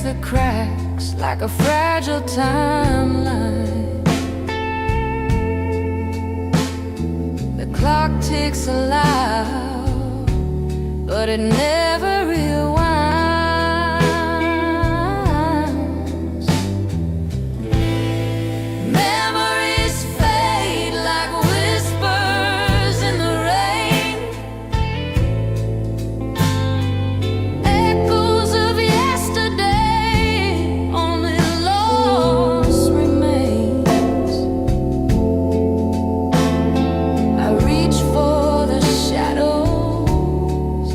breaks the cracks like a fragile timeline. The clock ticks aloud, but it never rewinds. Memories fade like whispers in the rain. Echoes of yesterday, only loss remains. I reach for the shadows,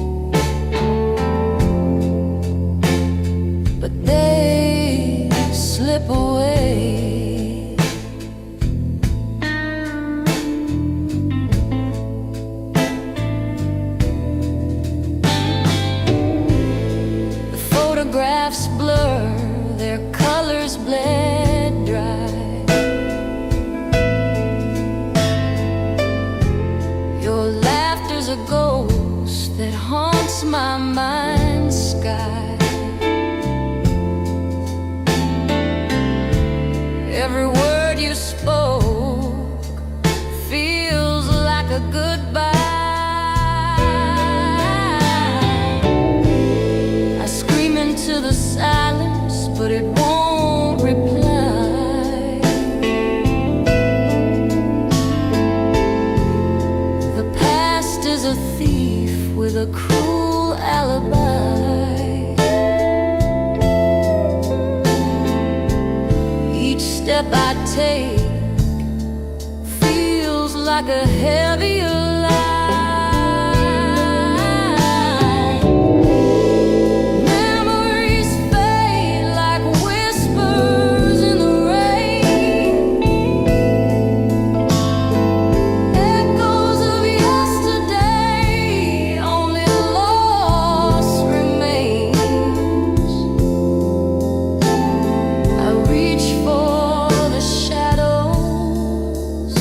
but they slip away. The photographs blur, their colors bled dry. Your laughter's a ghost that haunts my mind's sky. Every word you spoke feels like a goodbye. I scream into the silence, but it won't reply. The past is a thief with a cruel alibi. Each step I take feels like a heavier lie. Memories fade like whispers in the rain. Echoes of yesterday, only loss remains. I reach for the shadows,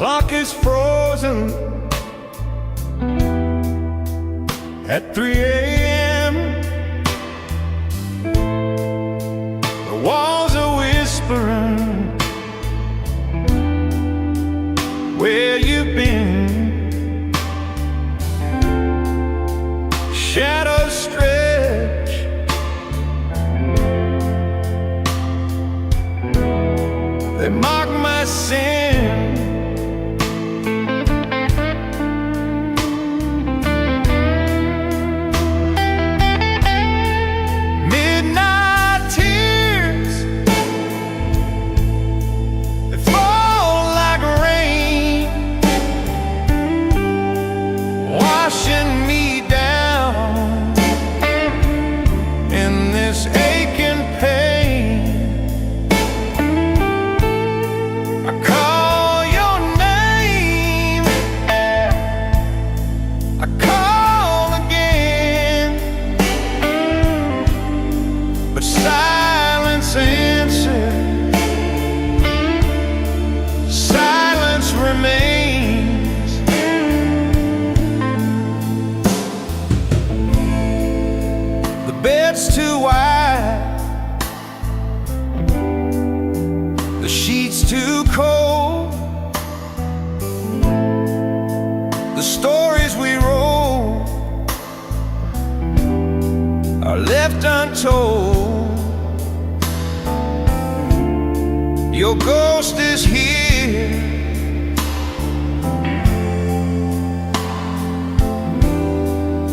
clock is frozen at 3 a.m. The walls are whispering where you've been. Shadows stretch, they mark my sin. Midnight tears, they fall like rain, washing me down in this aching pain. I call your name, I call again, but silence answers, silence remains. The bed's too wide, the sheets too cold, the stories we wrote are left untold. Your ghost is here,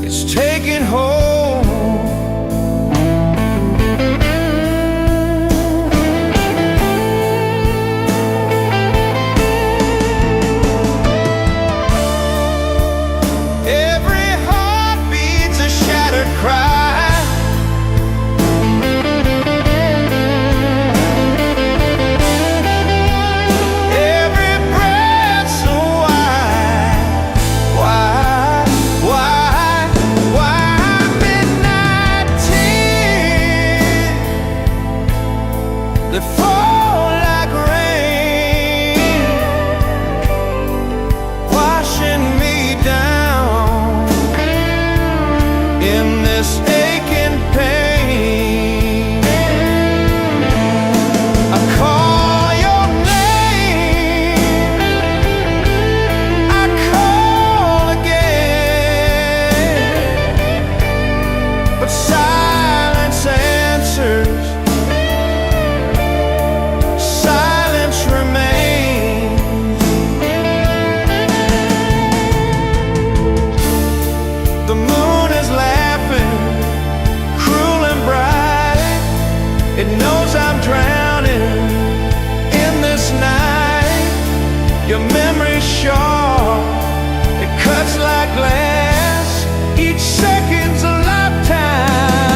it's taking hold. Every heart beats a shattered cry. Every breath so why midnight tears, they fall like rain, washing me down in this aching pain. I call your name, I call again, but silence answers, silence remains. The moon is laughing, cruel and bright. It knows I'm drowning in this night. Your memory's sharp, it cuts like glass. Each second's a lifetime.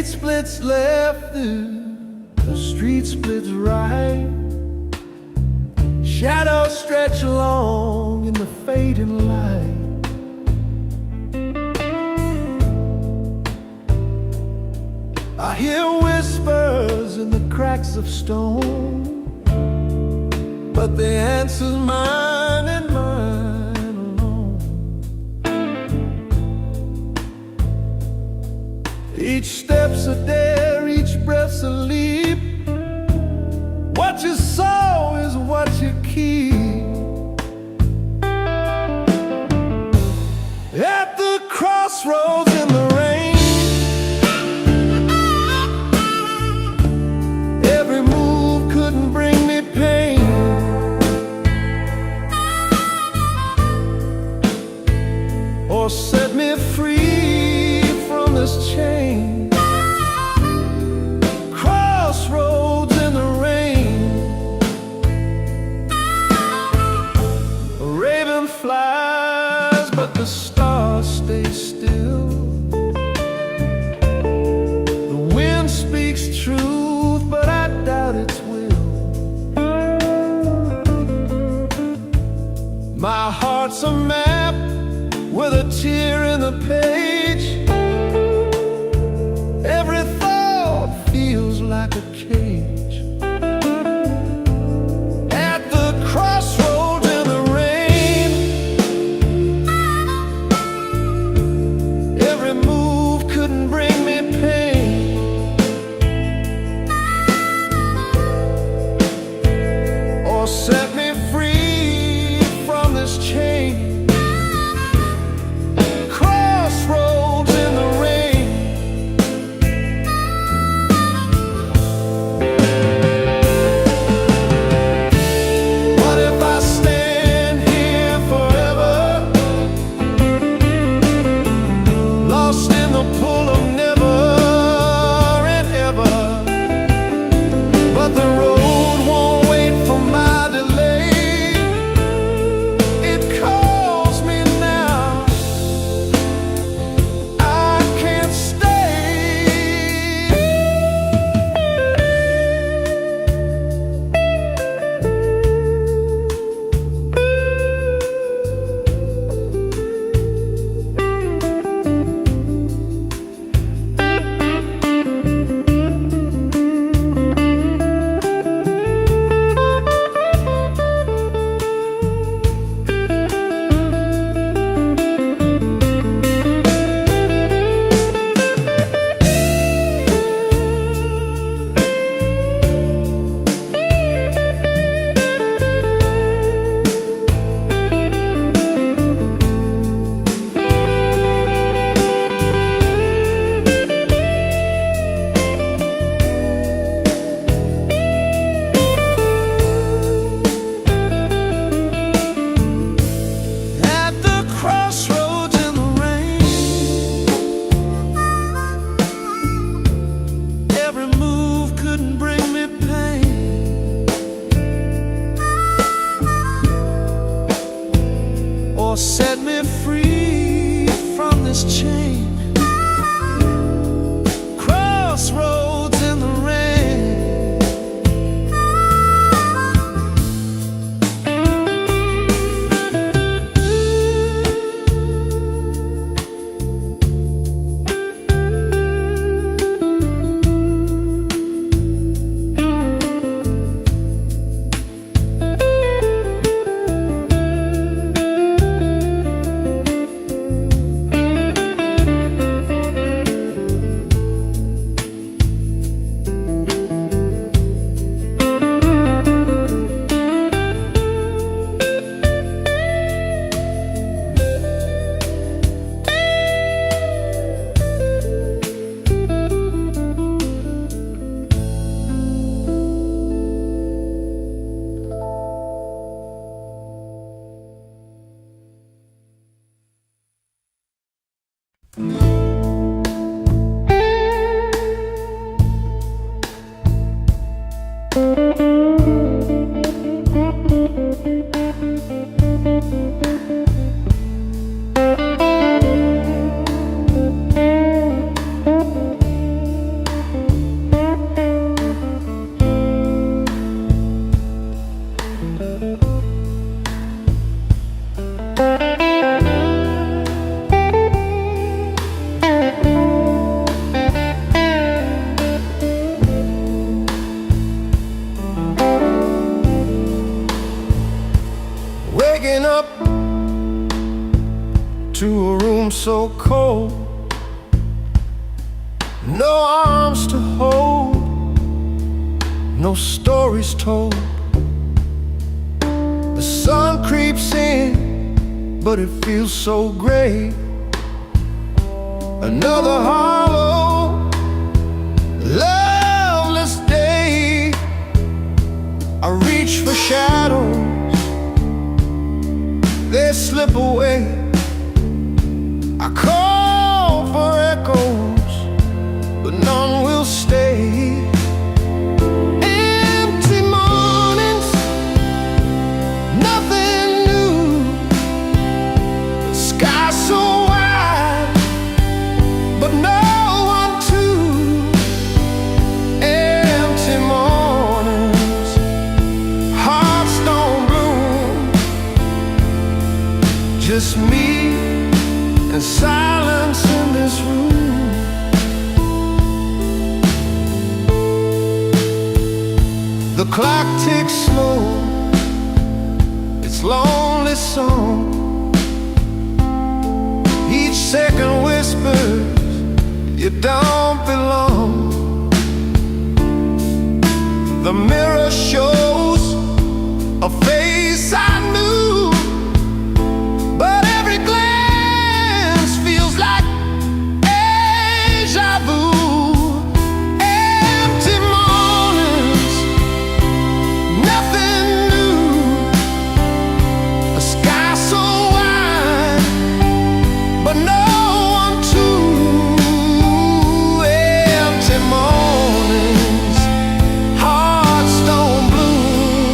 street splits left, the street splits right. Shadows stretch along in the fading light. I hear whispers in the cracks of stone, but the answer's mine and mine alone. Each step's a dare, each breath's a leap. What you sow is what you keep. At the crossroads in the rain, every move couldn't bring me pain. Or set me free from this chain. Crossroads in the rain, a raven flies, but the stars stay still. The wind speaks truth, but I doubt its will. My heart's a map with a tear in the page. Every thought feels like a cage. At the crossroads in the rain, every move couldn't bring me pain. Or set me free from this chain. Crossroads in the rain. What if I stand here forever, lost in the pull of never and ever? But the road won't wait for my delay. It calls me now. I can't stay. At the crossroads in the rain, every move couldn't bring me pain. Or set me free from this chain. Crossroads in the rain. to a room so cold, no arms to hold, no stories told. The sun creeps in, but it feels so gray. Another hollow, loveless day. I reach for shadows, they slip away. I call for echoes, but none will stay. Empty mornings, nothing new. The sky so wide, but no one to. Empty mornings, hearts don't bloom. Just me and silence in this room. The clock ticks slow, its lonely song. Each second whispers, you don't belong. The mirror shows a face I knew, but every glance feels like deja vu. Empty mornings, nothing new. A sky so wide, but no one to. Empty mornings, hearts don't bloom.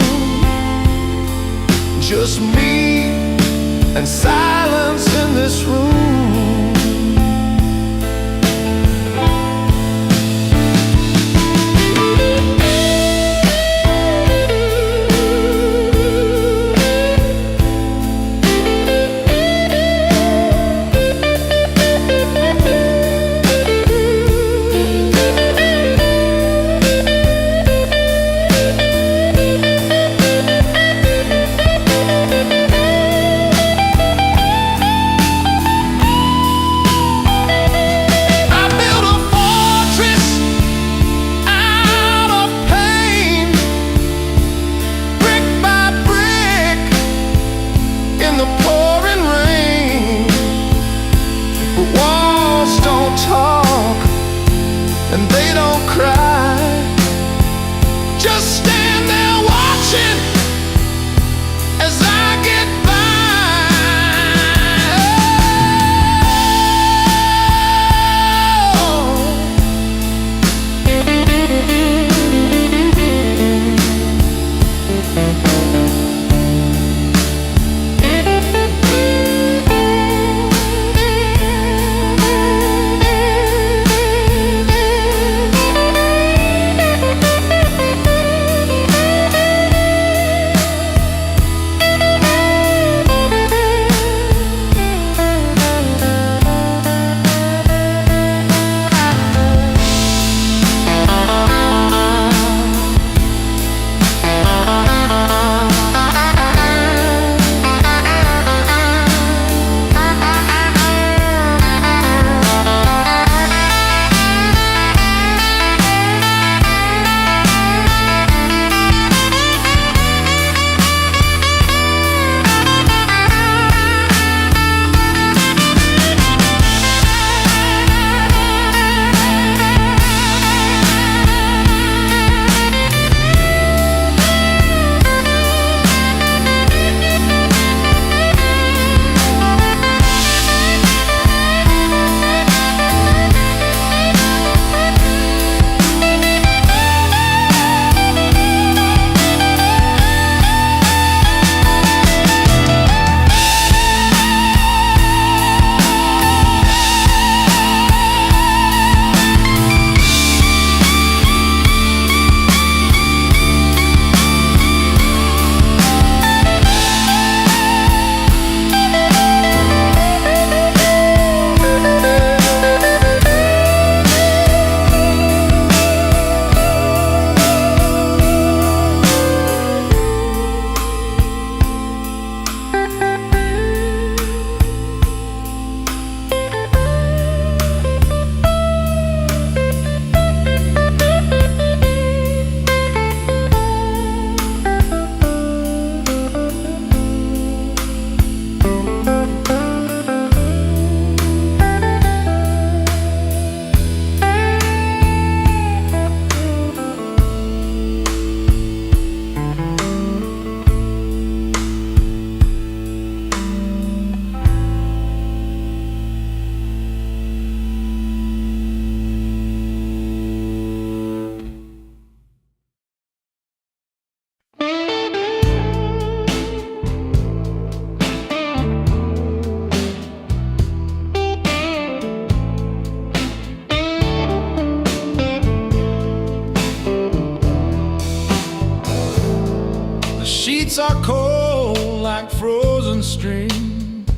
Beats are cold like frozen streams,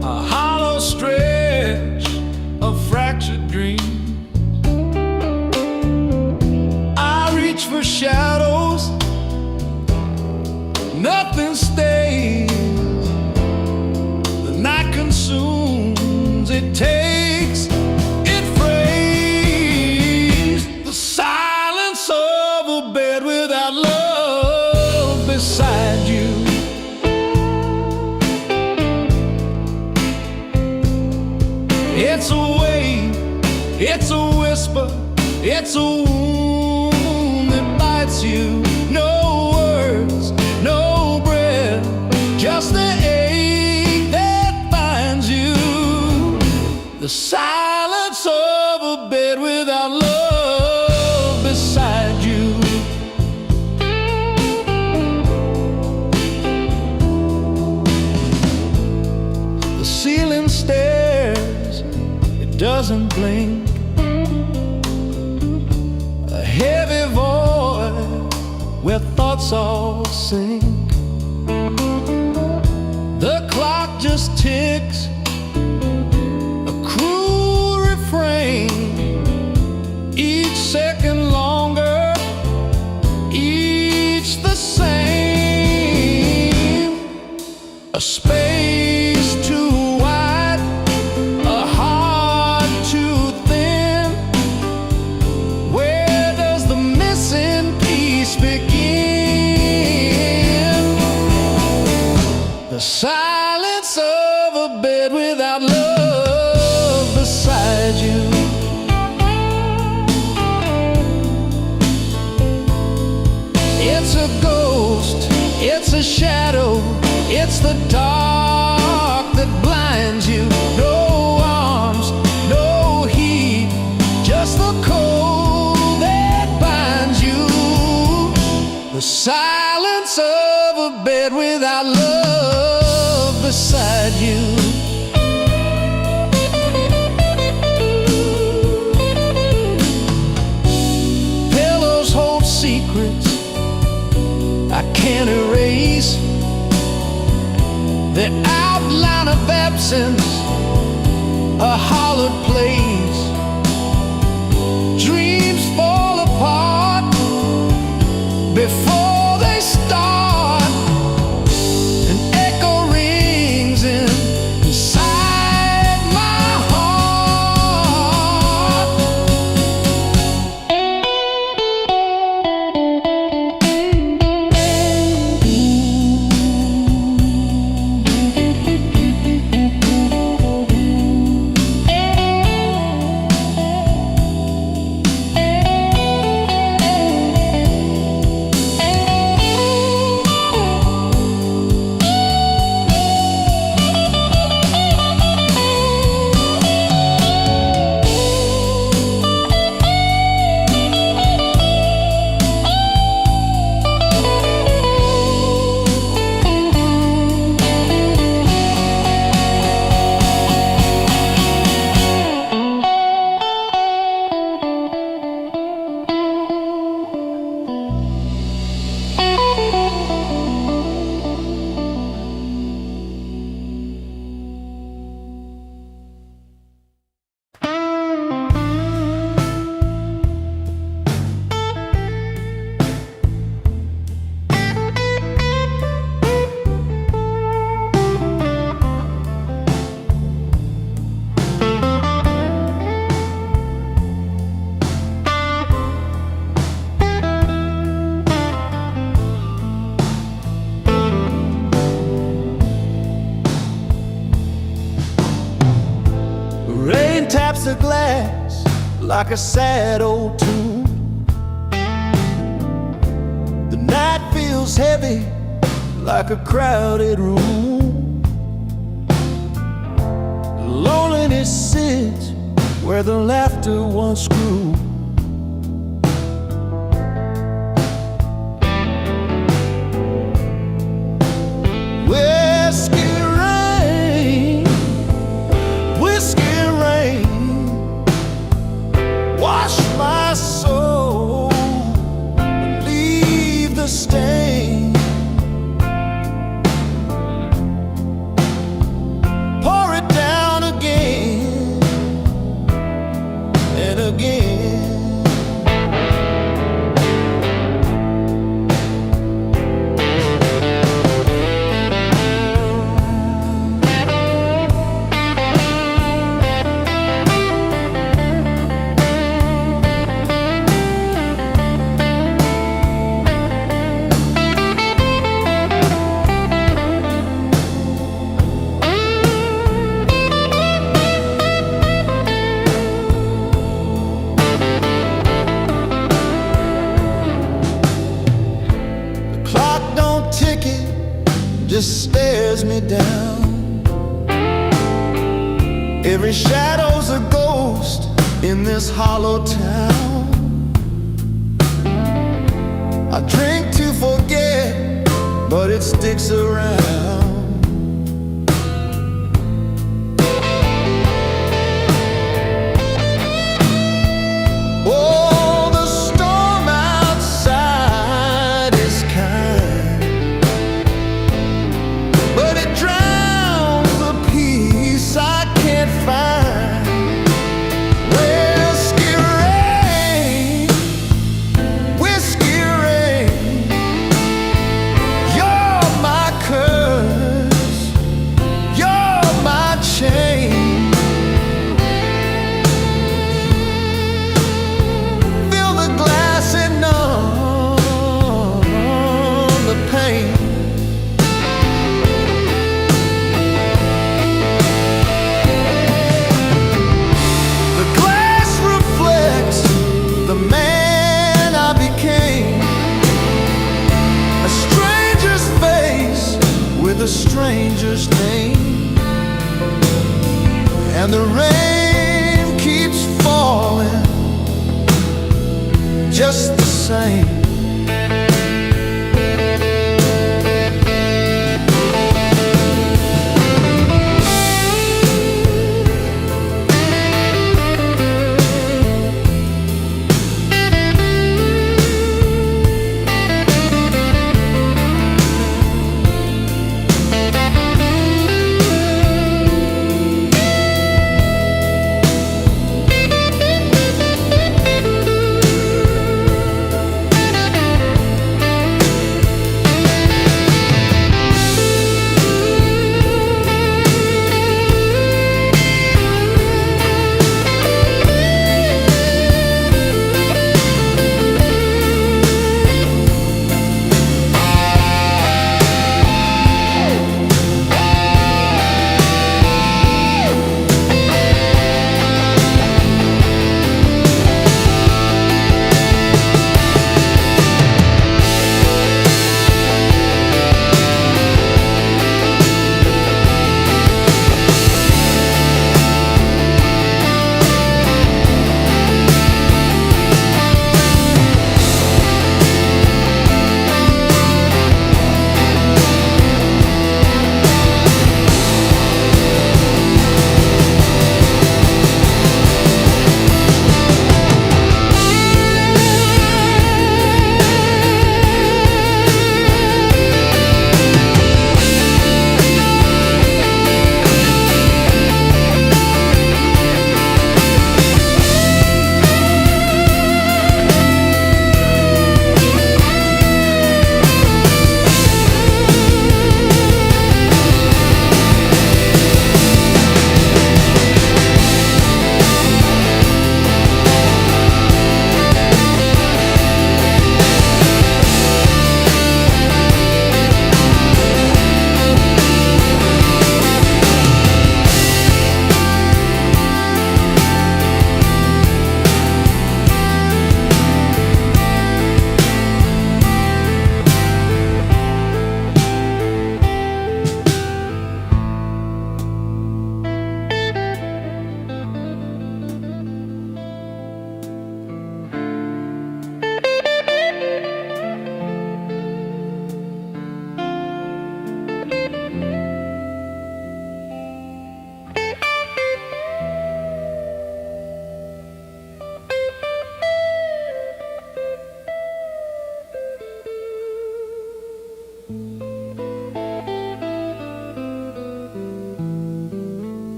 a hollow stretch of fractured dreams. I reach for shadows, nothing stays. The night consumes, it takes, it frays. The silence of a bed without love beside you. It's a wave, it's a whisper, it's a wound that bites you. No words, no breath, just the ache that binds you. The silence of a bed without love beside you. The ceiling stares, it doesn't blink. A heavy void where thoughts all sink. The clock just ticks, a cruel refrain. Each second longer, each the same. A space too wide, a heart too thin. Where does the missing piece begin? The silence of a bed without love beside you. It's a ghost, it's a shadow, it's the dark that blinds you. No arms, no heat, just the cold that binds you. The silence of a bed without love beside you. Pillows hold secrets I can't erase. The outline of absence, a hollowed place. Dreams fall apart before they start. An echo rings inside my heart. Rain taps the glass like a sad old tune. The night feels heavy like a crowded room. Loneliness sits where the laughter once grew. Whiskey rain, wash my soul, leave the me down. Every shadow's a ghost in this hollow town. I drink to forget, but it sticks around. Oh, the storm outside is kind, but it drowns the peace I can't find. Whiskey rain, whiskey rain, you're my curse, you're my chain. Fill the glass and numb the pain. The glass reflects the man I became, a stranger's face with a stranger's name. And the rain keeps falling just the same.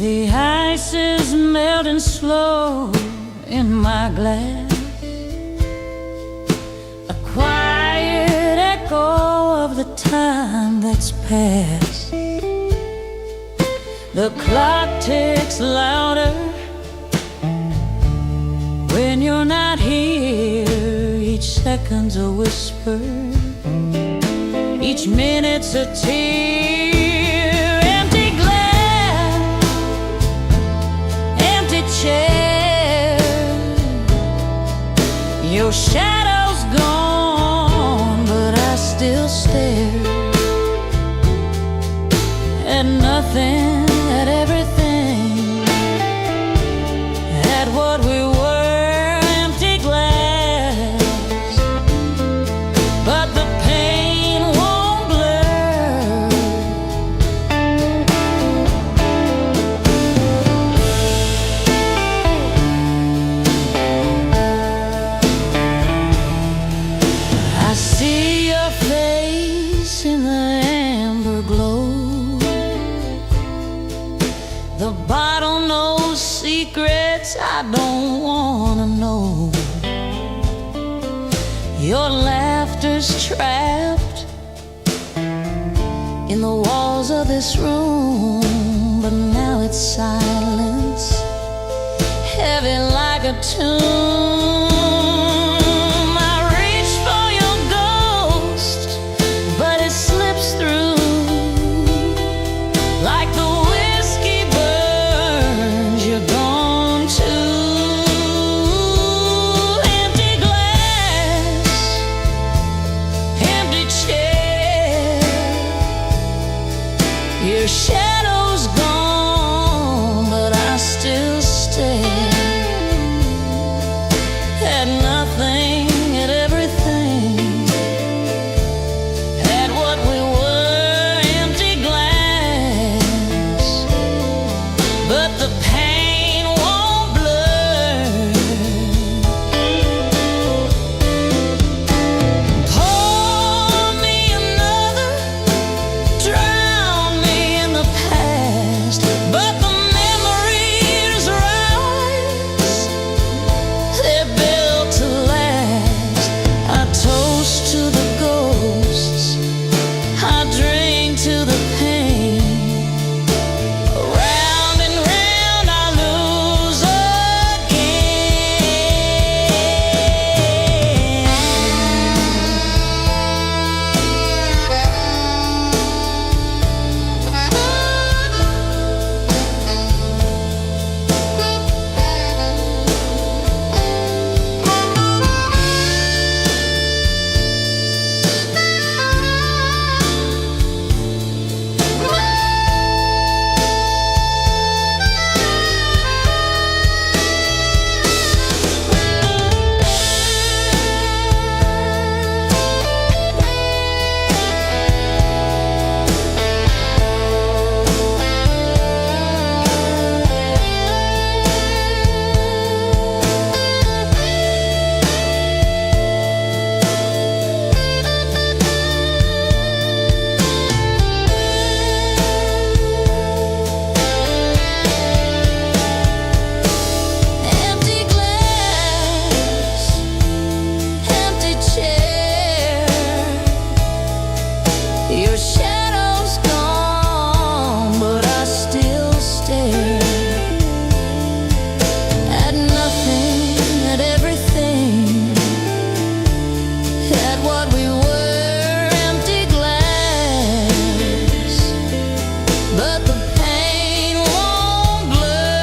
The ice is melting slow in my glass, a quiet echo of the time that's past. The clock ticks louder when you're not here. Each second's a whisper Each minute's a tear. Empty glass, empty chair. Your shadow's gone, but I still stare at nothing, at everything, at what we were. Empty glass, but the pain won't blur. I see your face in the amber glow. The bottle knows secrets I don't wanna know. Your laughter's trapped in the walls of this room, but now it's silence, heavy like a tomb. I reach for your ghost, but it slips through like the whiskey burns. You're gone too. Empty glass, empty chair. Your shadow's gone, but I still stare at nothing, at everything, at what we were. Empty glass, but the pain won't blur. Pour me another, drown me in the past, but the memories rise. They're built to last. I toast to the ghosts, I drink to the pain. Round and round I lose empty glass, empty chair. Your shadow's gone, but I still stare at nothing, at everything, at what we were. Empty glass, but the pain won't blur.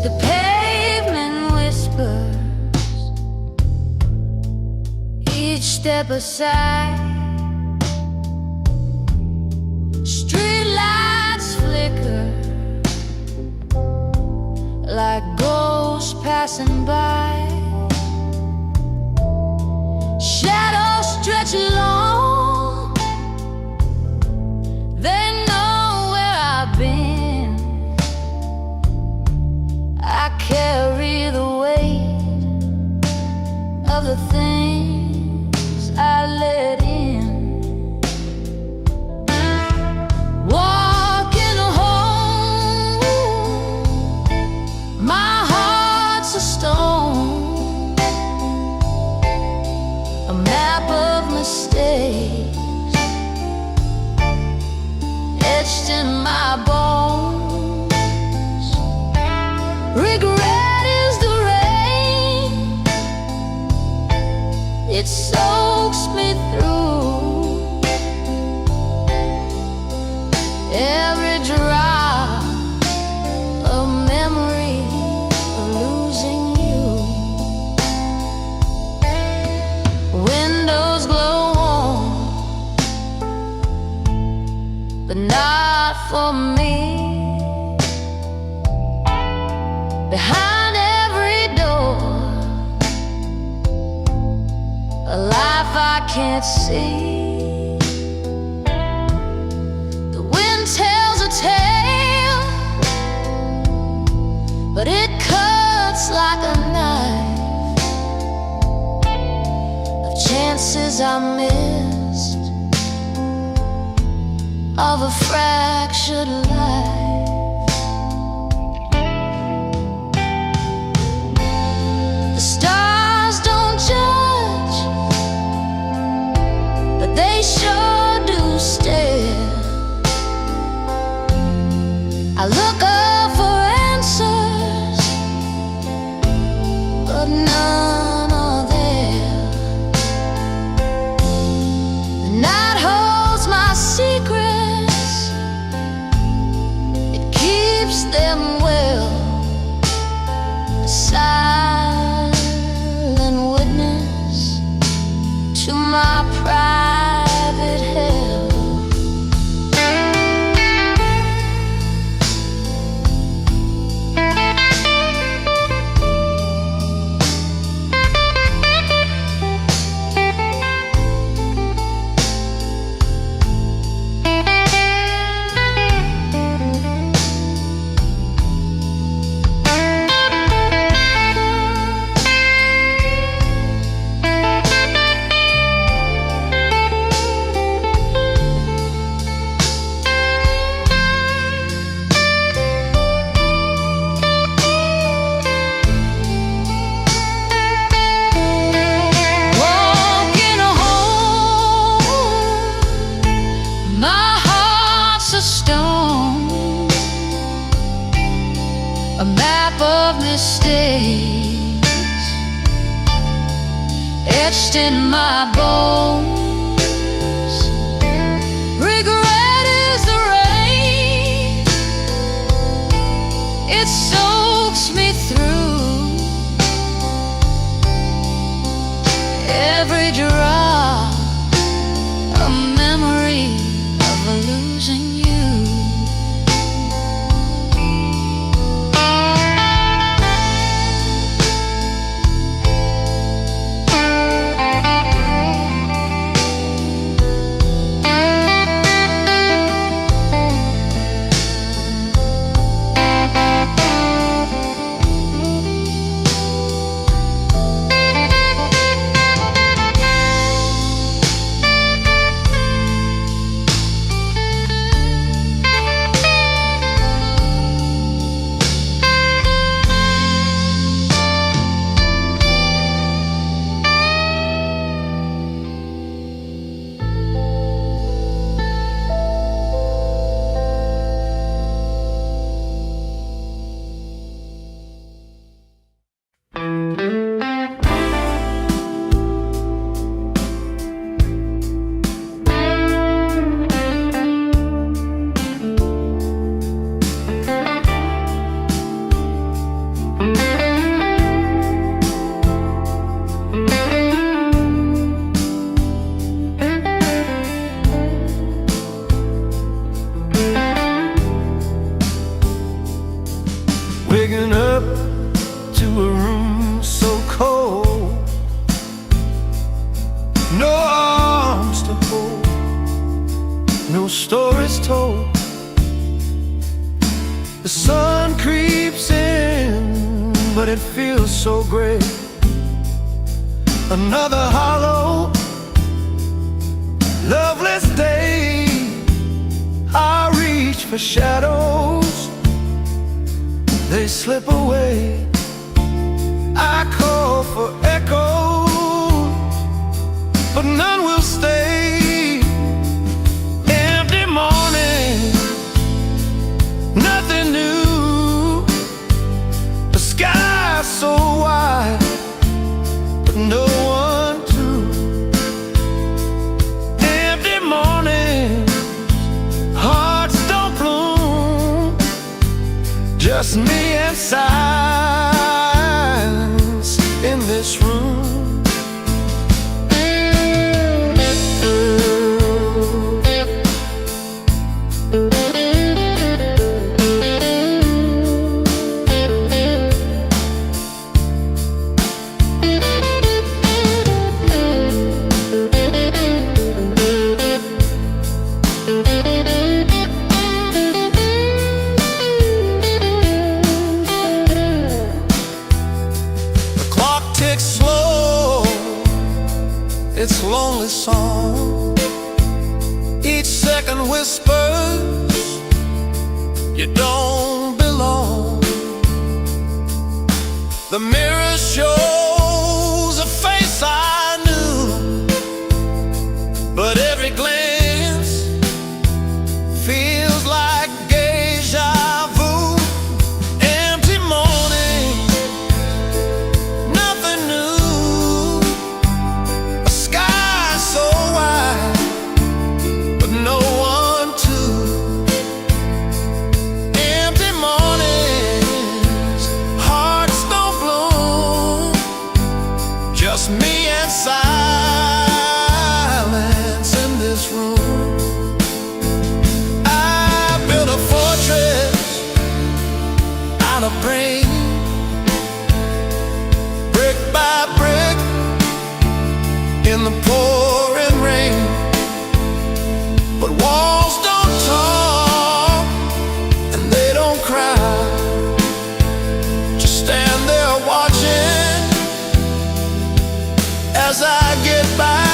The pavement whispers, each step aside. Street lights flicker like ghosts passing by. Shadows stretch along but not for me. Behind every door, a life I can't see. The wind tells a tale, but it cuts like a knife of chances I missed, of a fractured life. The stars don't judge, but they sure do stare. I look up for answers, but none are there. The night holds my secrets, it keeps them well. A silent witness to my private hell. A map of mistakes etched in my bones. Regret is the rain, it soaks me through. Every drop a memory of losing you. Waking up to a room so cold, no arms to hold, no stories told. The sun creeps in, but it feels so gray. Another hollow, loveless day. I reach for shadows, they slip away. I call for echoes, but none will stay. Empty morning, nothing new. The sky so wide, but no one to. Empty mornings, hearts don't bloom. Just me and silence in this room. second whispers you don't belong. The mirror shows a face I knew, but every glance feels like deja vu. Empty morning, nothing new, a sky so wide, but no one to. Empty mornings, hearts don't bloom, just me and silence in this room. I built a fortress out of brain, brick by brick, in the pouring rain. But walls don't talk and they don't cry, just stand there watching as I get by.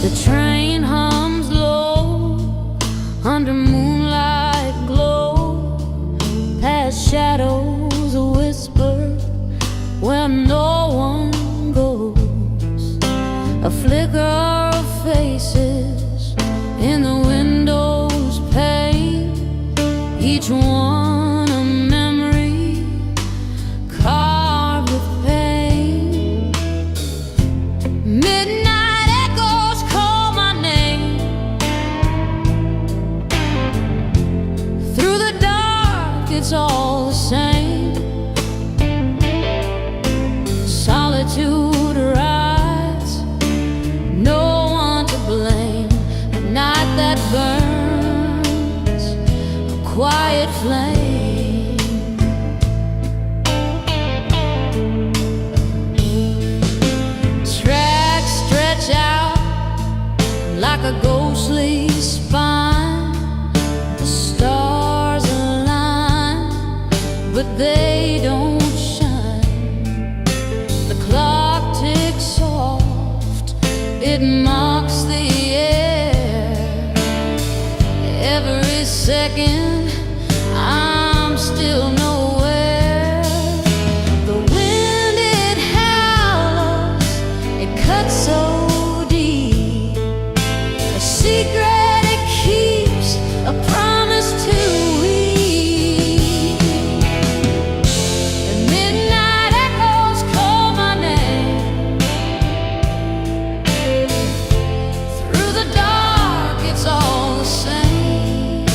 The train hums low under moonlight glow, past shadows a whisper where no one goes. A flicker of faces in the window's pane, each one a memory carved with pain. Midnight echoes call my name through the dark, it's all the same. Solitude rides, no one to blame. A night that burns, a quiet flame. they don't shine. The clock ticks soft, it marks the air. Every second I'm still nowhere. The wind, it howls, it cuts so deep. A secret it keeps, a promise to weep. The midnight echoes call my name. Through the dark it's all the same.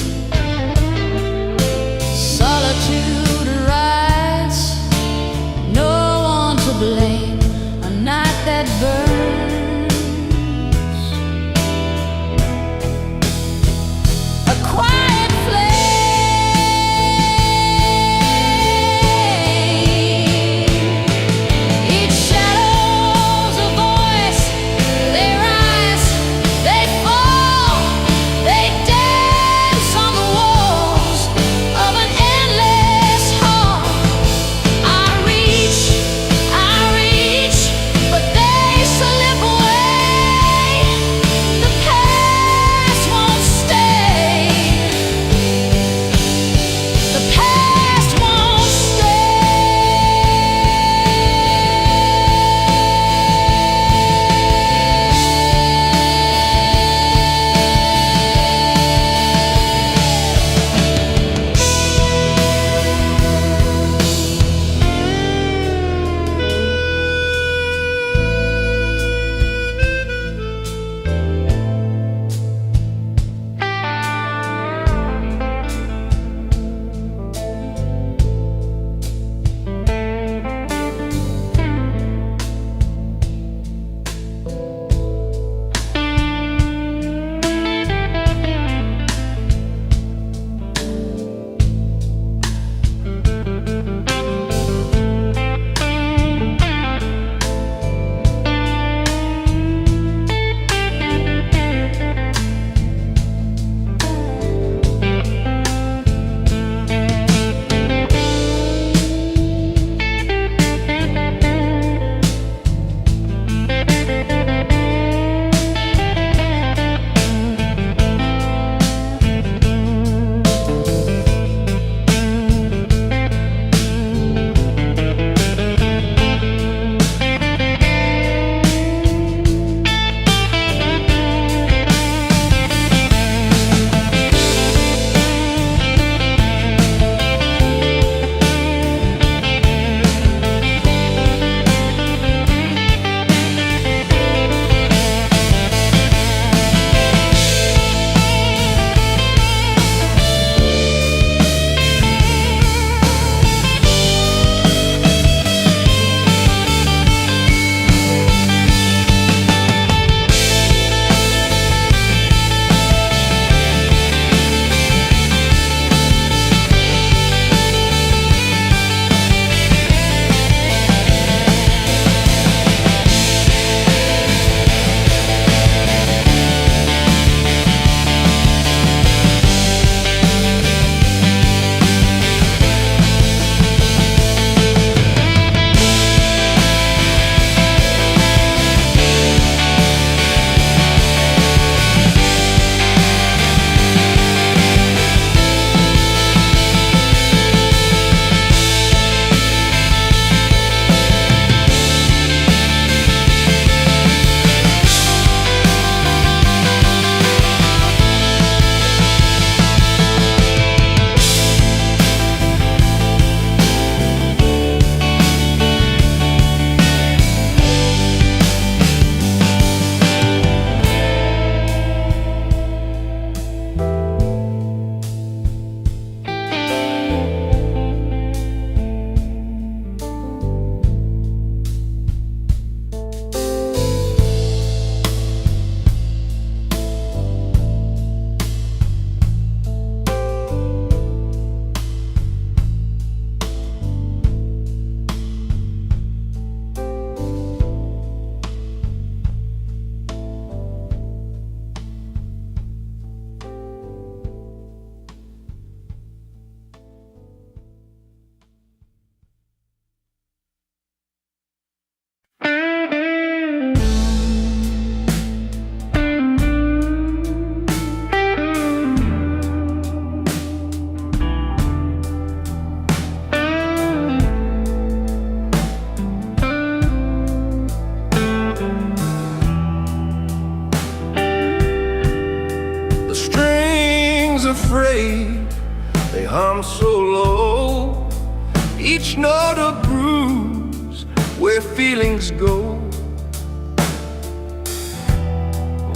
each note a bruise where feelings go.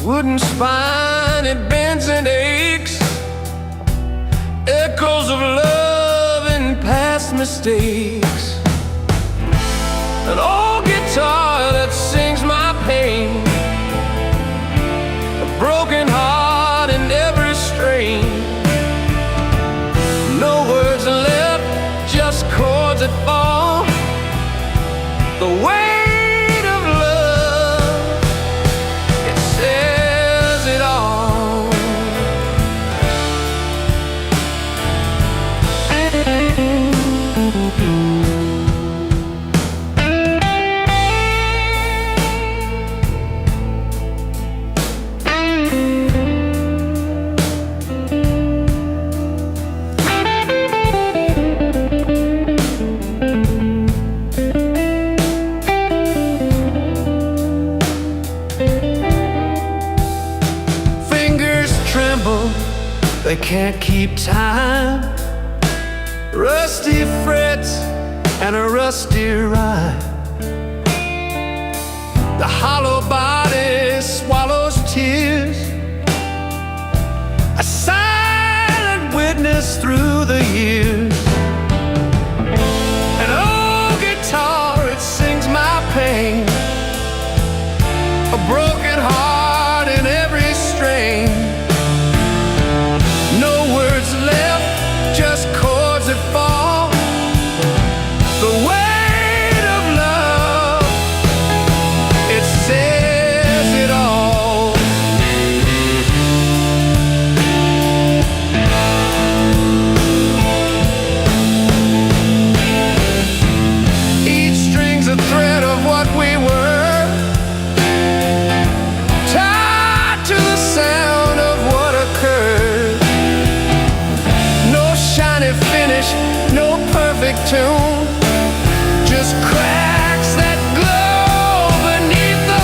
Wooden spine, it bends and aches, echoes of love and past mistakes. An old guitar that sings my pain, a broken heart in every strain. No words left, just chords that fall. The weight of love, it says it all. They can't keep time. Rusty frets and a rusty rhyme. The hollow body swallows tears, a silent witness through the years. An old guitar, it sings my pain, a broken heart in every strain. Just chords that fall. The weight of love, it says it all. Each string's a thread of what we were, tied to the sound of what occurred. Finish, no perfect tune, just cracks that glow beneath the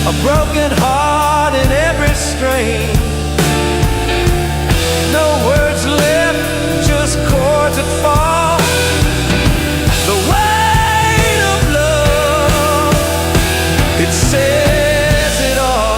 a broken heart in every strain. No words left, just chords that fall. The weight of love, it says it all.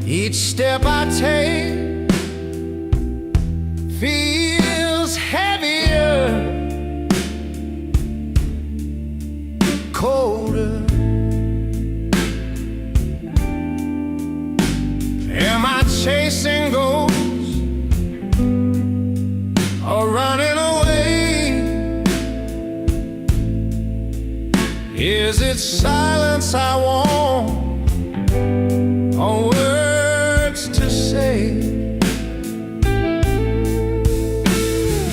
Each step I take feels heavier, colder. Am I chasing ghosts or running away? Is it silence I want or words to say?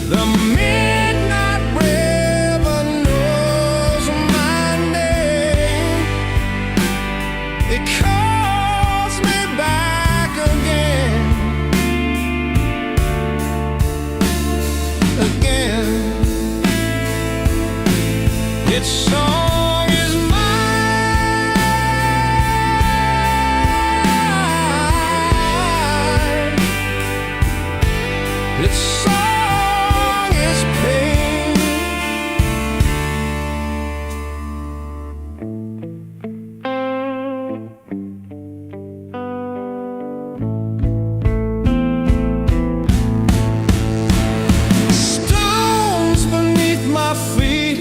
The midnight river knows my name. It calls me back again, again. Its song is mine. Its song is pain. Stones beneath my feet,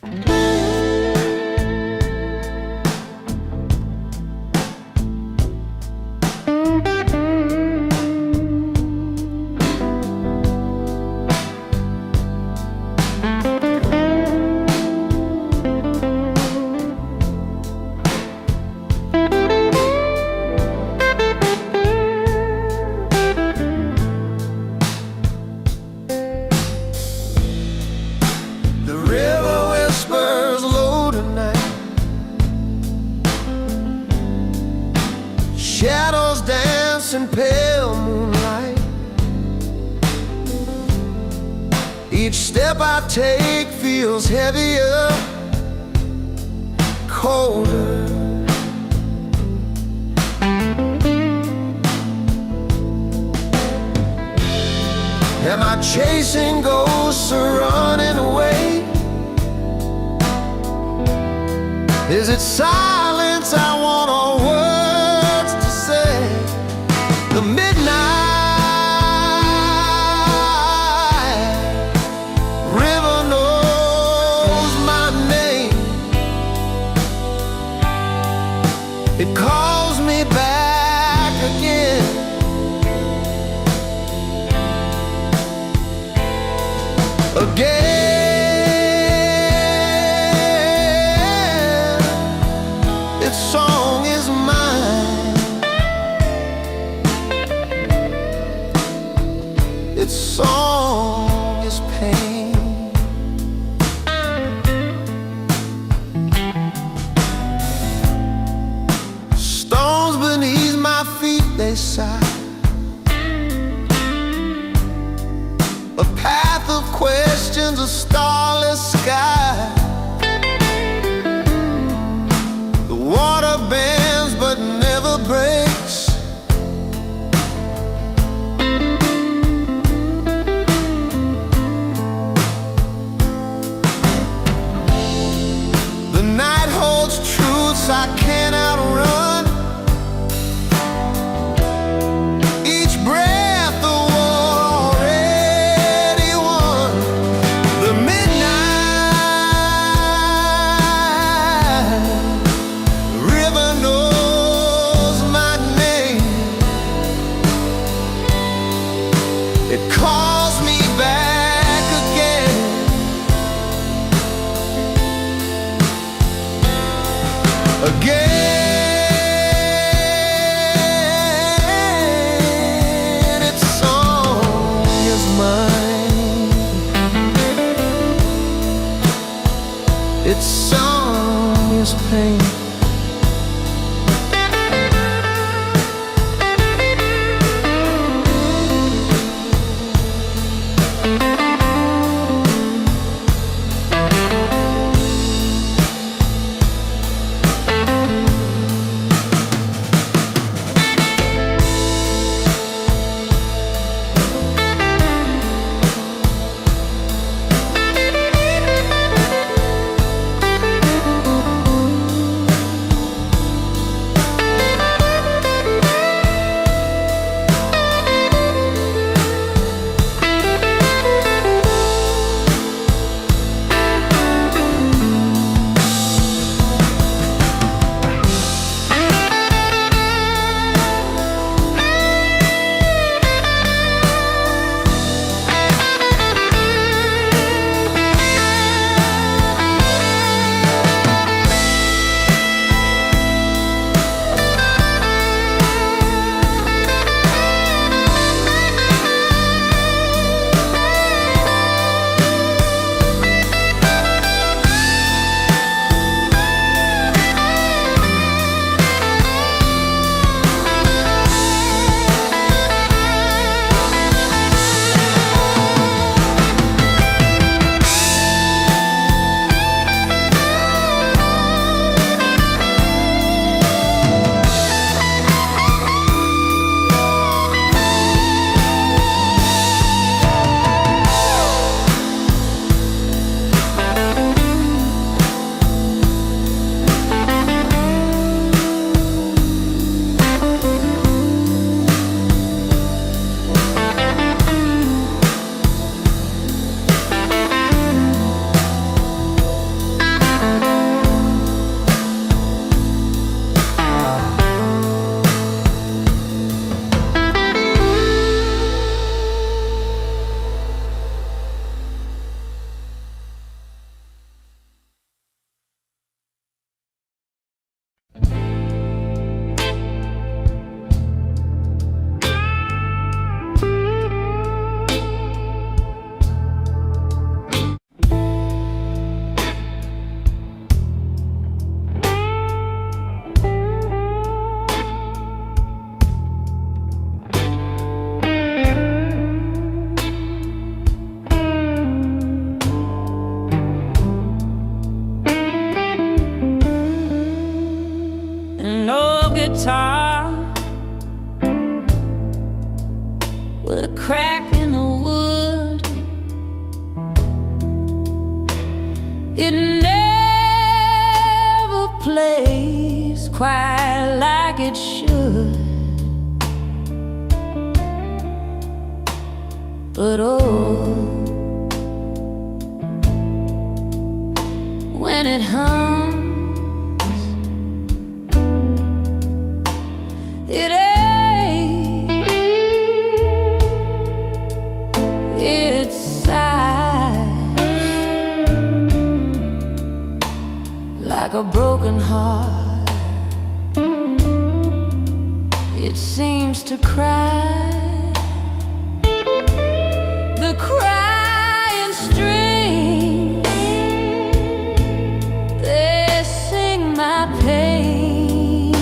The river whispers low tonight, shadows dance in pale moonlight. Each step I take feels heavier, colder. Am I chasing ghosts or running away? Is it silence I want or words to say? The midnight river knows my name. It calls me back again. Again, its song is mine. Its song is pain. Stones beneath my feet, they sigh. A path of questions, a starless sky. The water bends but never breaks. The night holds truths I can't outrun. Each breath a war already won. The midnight river knows my name. It calls me back again. Again, its song is mine. Its song is pain. It never plays quite like it should, but oh, when it hums, it ain't, it sighs like a broken heart. It seems to cry, the crying strings, they sing my pain,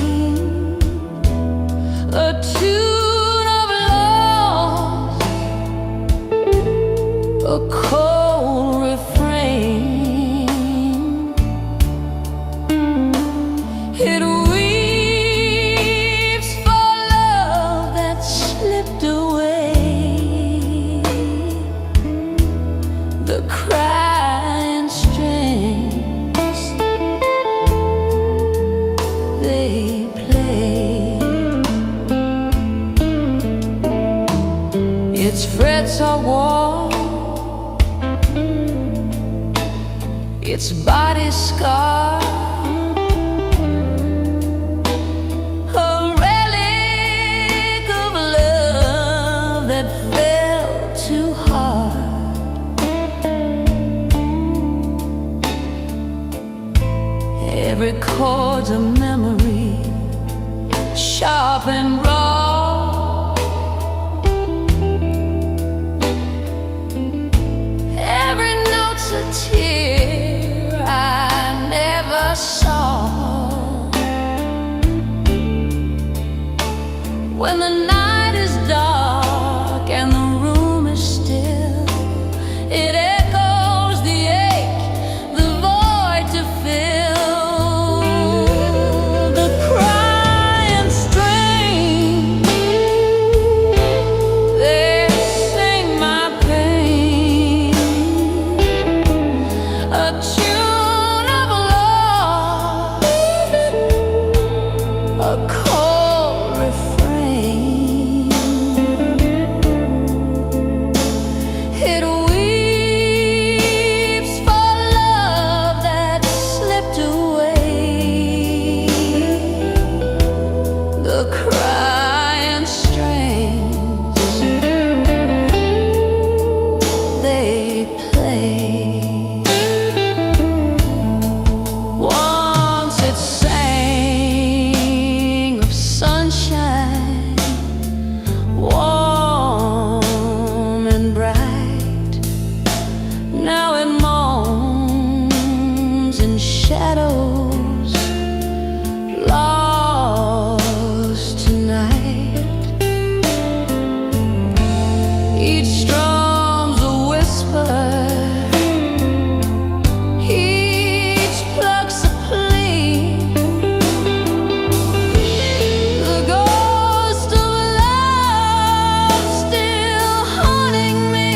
a tune of loss, a cold refrain. It weeps for love that slipped away, the crying strings, they play. Its frets are worn, its body scarred, a relic of love that fell too hard. Every chord's a memory, sharp and raw. Every note's a tear I never saw. When the night is dark and the room is still, it echoes the ache, the void to fill, the crying strings, they sing my pain, a tune of loss, a cold refrain. It weeps for love that slipped away, the crying strings, they play. Once it sang of sunshine, warm and bright. Now it moans in shadows, lost tonight. Each strum's a whisper, each pluck's a plea, the ghost of love still haunting me.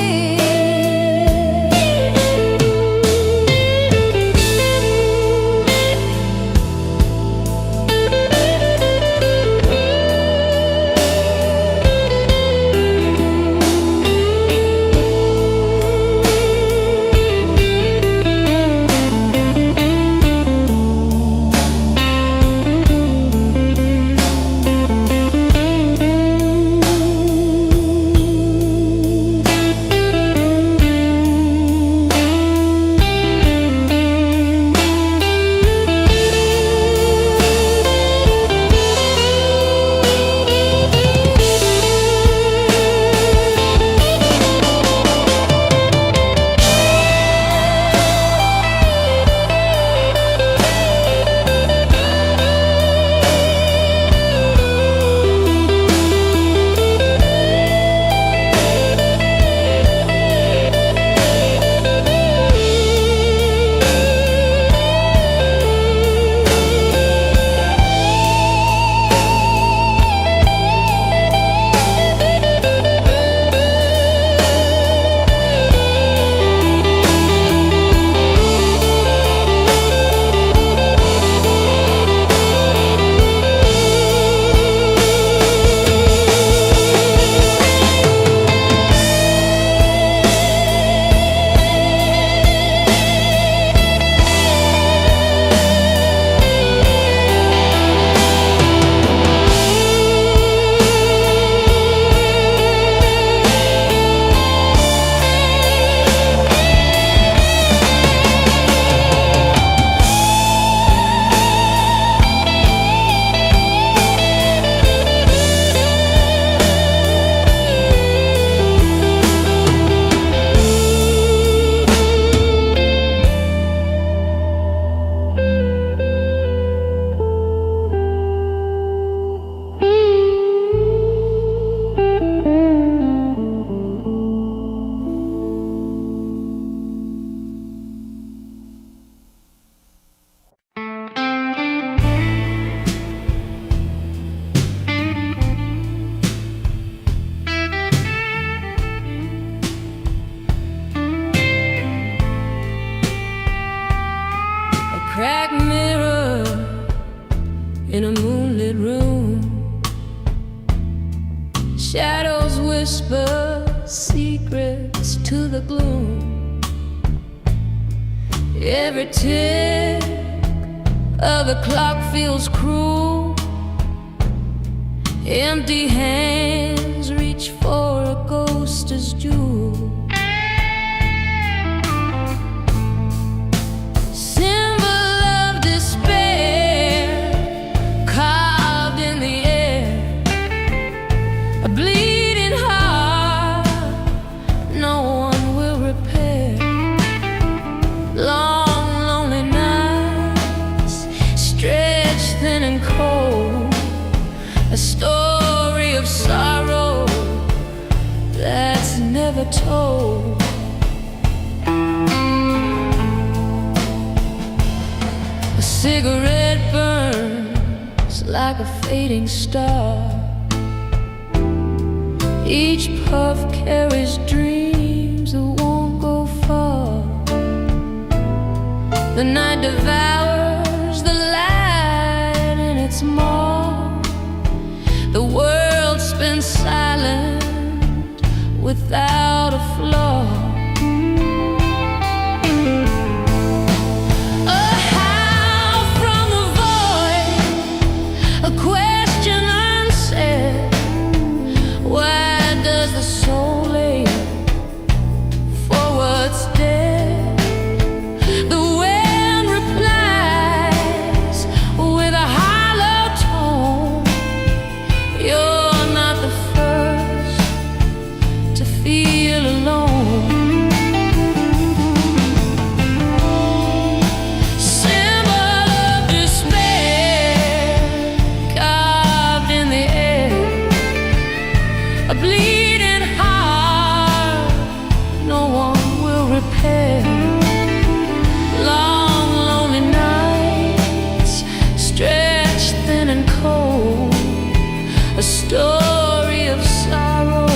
in a moonlit room. Shadows whisper secrets to the gloom. Every tick of the clock feels cruel. Empty hands reach for a ghost's jewel. A story of sorrow that's never told. A cigarette burns like a fading star. Each puff carries dreams that won't go far. The night devours the light in its maw. The world spins silent without a flaw. A howl from the void, a question unsaid. Why does the soul ache for what's dead? The wind replies with a hollow tone. You're not the first to feel alone. Symbol of despair carved in the air. A bleeding heart no one will repair. Long, lonely nights stretched thin and cold. A story of sorrow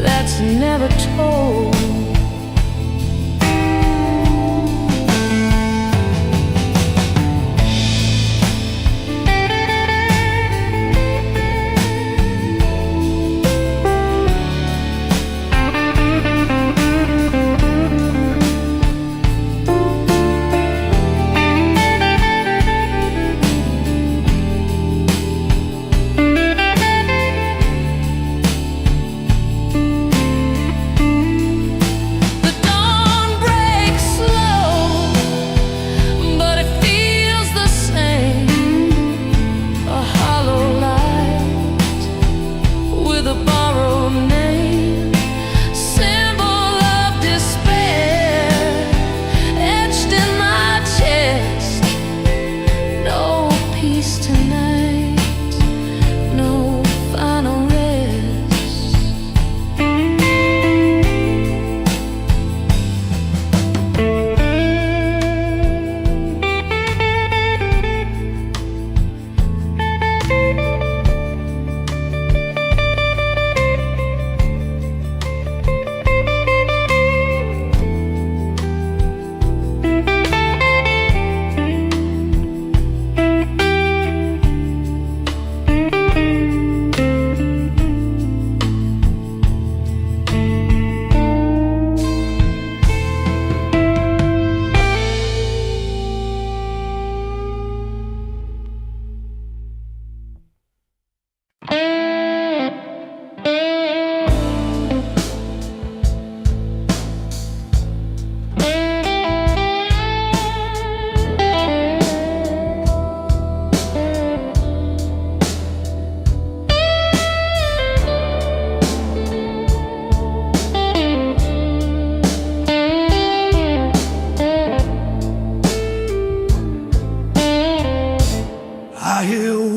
that's never told.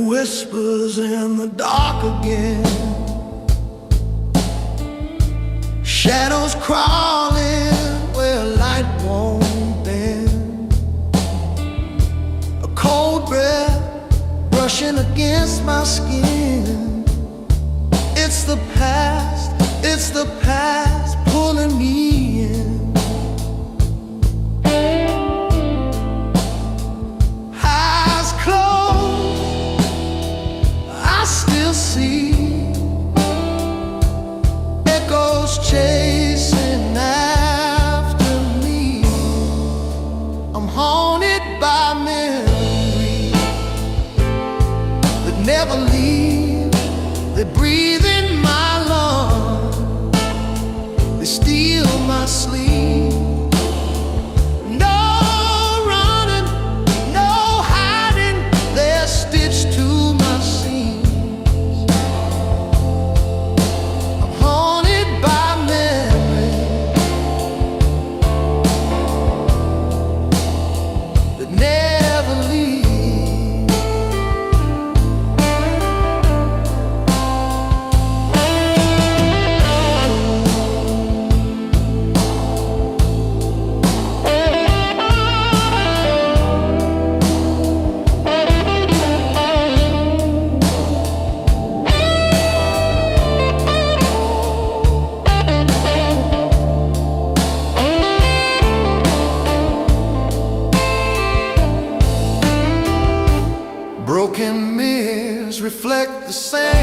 Whispers in the dark again. Shadows crawling where light won't bend. A cold breath brushing against my skin. It's the past pulling me in. Eyes closed, haunted by memories that never leave. They breathe in my lungs, they steal my sleep. No running, no hiding, they're stitched to my seams. I'm haunted by memories that never leave. Broken mirrors reflect the same.